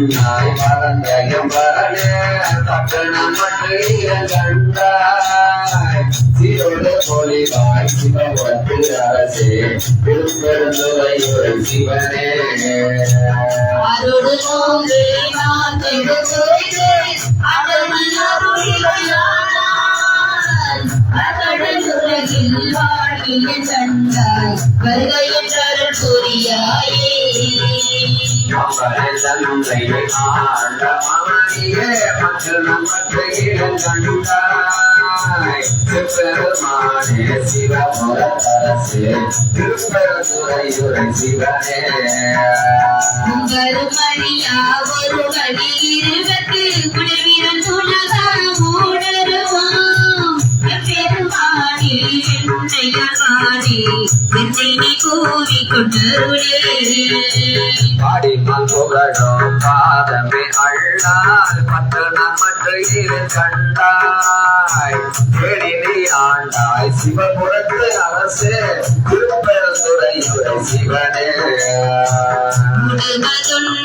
மண்ணாய் மறந்தயம்பரனே பட்டணம் பற்றிய கண்டாய் சீரோடு பொலிவாய் சிவபுரத்து அரசே திருப்பெருந்துறையுரை சிவனே அருள் நோங்கே நான் தெடுத்துரைத்தே அடல் அருளிலையானாய் அகடல் உலகில் வாழ்கிய கண்டாய் வருகை என்றருள் புரியாயே நம்பரை ஆண்ட மகனியே பட்டணம் பற்றிய கண்டாய் பெருமானே சிவபுரத்தரசே திருப்பெருந்துறையுரை சிவனே வருமணியா ஒரு வழி இருபத்து குடிவிரல் துணகாமோடருவாம் பெருமானே என்னையமானே என்னை நீ கூவிக்கொண்டருளே பாடினால் புகழும் பாதமே அள்ளால் பட்டணம் பற்றிய கண்டாய் தேடினி ஆண்டாய் சிவபுரத்து அரசே திருப்பெருந்துறையுரை சிவனே உடம்புன்னோடு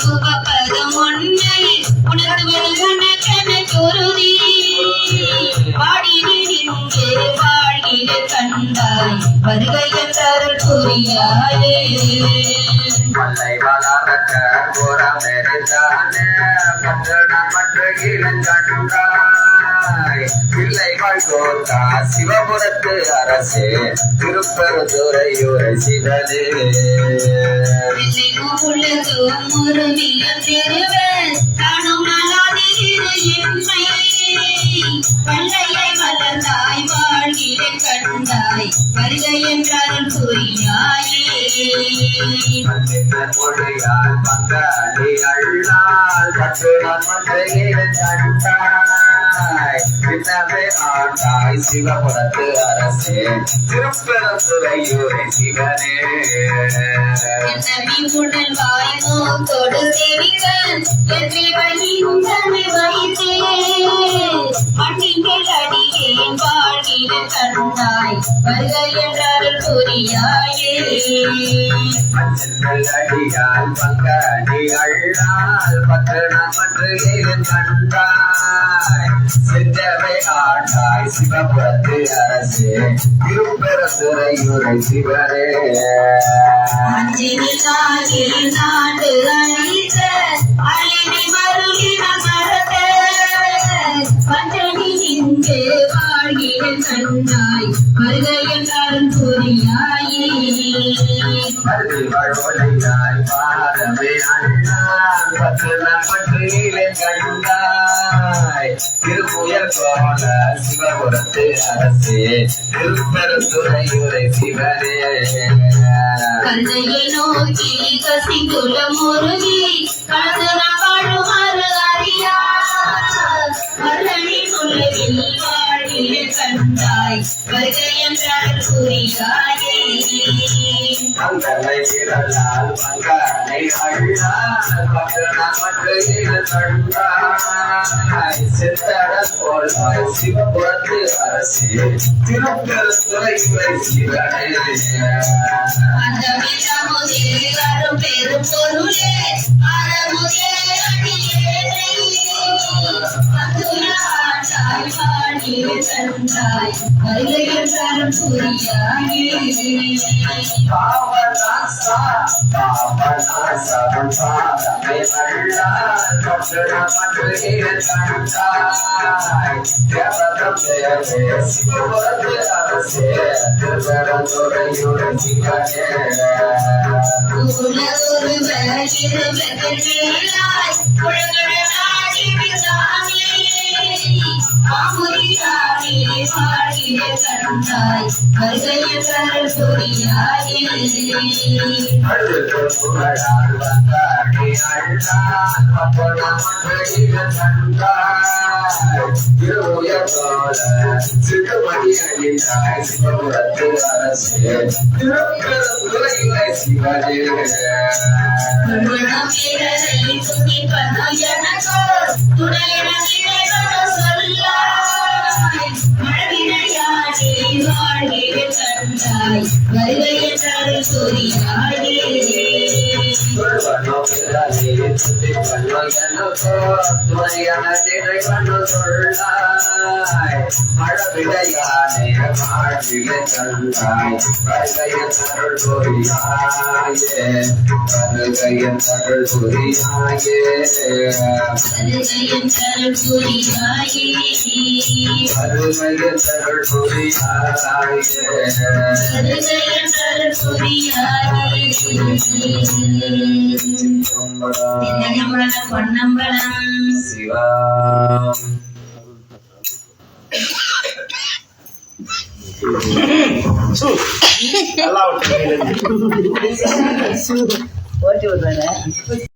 முகப்பதம் ஒன்றை உணர்ந்து கணக்கொருதி பாடினி நின்று வாழ்கிற கண்டாய் வருகை என்றருள் புரியாயே மல்லை வளர்க்க புறமெறிந்தானே பட்டணம் பற்றிய கண்டாய் பிள்ளைகள் கோத்தா சிவபுரத்து அரசே திருப்பெருந்துறையுரை சிவனே பள்ளையை வளர்ந்தாய் வாழ்கிற கண்டாய் வருகை என்றருள் புரியாயே மொழியால் பங்காளி அள்ளால் பட்டணம் பற்றிய கண்டாய் பின்னமே ஆண்டாய் சிவபுரத்து அரசே திருப்பெருந்துறையுரை சிவனே உடல் வாய் நோக்கோடு சேவிக்க எற்றி வழிந்தனை வைத்தே மண்ணின் அடியேன் வாழ்கிற கண்டாய் வருகை என்றருள் புரியாயே மஞ்சள் அடியால் பங்காளி அள்ளால் பட்டணம் பற்றிய கண்டாய் சென்றவை ஆண்டாய் சிவபுரத்து அரசே திருப்பெருந்துறையுரை சிவனே அஞ்சினில் நாடு அழித்த அழிவி மருகின மரத்த பஞ்சனி நின்று வாழ்கிற கண்டாய் வருகை என்றருள் புரியாயே மொழியால் பாதமே அண்ணால் பட்டணம் பற்றிய கண்டாய் திருப்புயல் போல சிவபுரத்து அரசே திருப்பெருந்துறையுரை சிவனே கண்ணையை நோக்கி கசிந்துள்ள முருகி கலந்து வாழுமாறு அறியா மரணி உலகில் வாழ்கிற கண்டாய் வருகை என்றருள் புரியாயே மங்களை திரளால் மங்களை அள்ளால் பட்டணம் பற்றிய கண்டாய் சித்தரன் போல் சிவபுரத்து அரசே திருப்பெருந்துறையுரை சிவனே அந்த விழாமுதே அரும் பெரும் பொருளே அறமுதே அடியேனை அந்துராட்டாய் வாழ்கிற கண்டாய் வருகை என்றருள் புரியாயே பாவநாசா பாதமே அள்ளால் பட்டணம் பற்றிய கண்டாய் தேவதம் தேவே சிவபுரத்து அரசே திருப்பெருந்துறையுரை சிவனே உலகொரு இருவெதிர்வேலாய் உலகழகாடி பிதானே மாமுரியானே வாழ்கிற கண்டாய் வருகை என்றருள் புரியாயே அழுது புகழால் வந்தாடி அள்ளால் பட்டணம் பற்றிய கண்டாய் திருவுயர் போல சிறுமணி அழிந்தாய் சிவபுரத்து அரசே திருப்பெருந்துறையுரை சிவனே வருகை என்றால் சொரியாயே Nobody துணையனத்தினை கண்டு சொல்லாய் மழவிடையானே மாற்றிலே தந்தாய் வருகையின் அருள் புரியாயே வருகையின் அருள் புரியாயே வருகையின் அருள் புரியாயே வருகையின் அருள் புரியாயே வருகையின் அருள் புரியாயே திண்ணம்பலம் பொன்னம்பலம் சிவம் நல்லா ஓட்டி விடுறாங்க